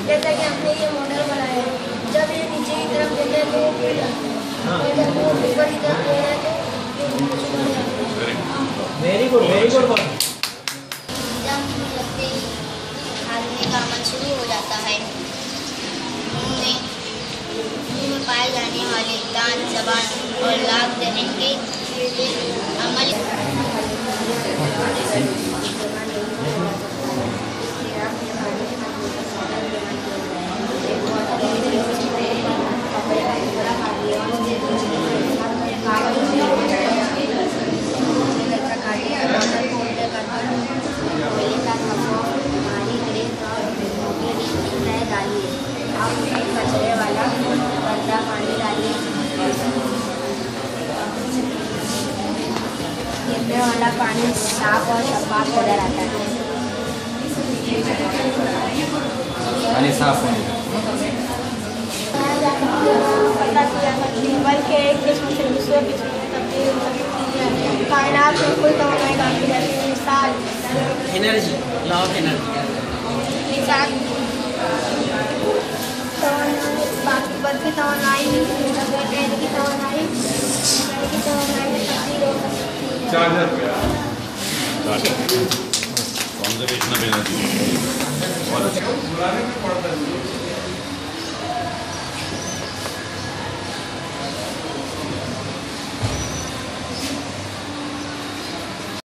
जैसा कि हमने ये मॉडल बनाया है, जब ये नीचे की तरफ देते हैं तो वो गिर जाता है, और जब वो ऊपर की तरफ देते हैं तो ये बढ़ जाता है। Very good very good. जब लगते ही आदमी का अमल शुरू हो जाता है। मुंह में पाए जाने वाले दांत, जबान और लाख दहन के अमल कचरे वाला गंदा पानी डालिए, गिरने वाला पानी साफ और शफाफ नजर आता है। पानी साफ होने बल्कि एक किस्म से दूसरे किस्म में तब्दील हो सकती है। कायनात में कोई तवानाई बाकी रहती है। मिसाल एनर्जी, लॉ ऑफ एनर्जी। मिसाल बाकी बढ़ती तवानाई तेल की तवानाई की तवानाई में तब्दील हो सकती है। कौन सा बेचना बेचना चाहिए।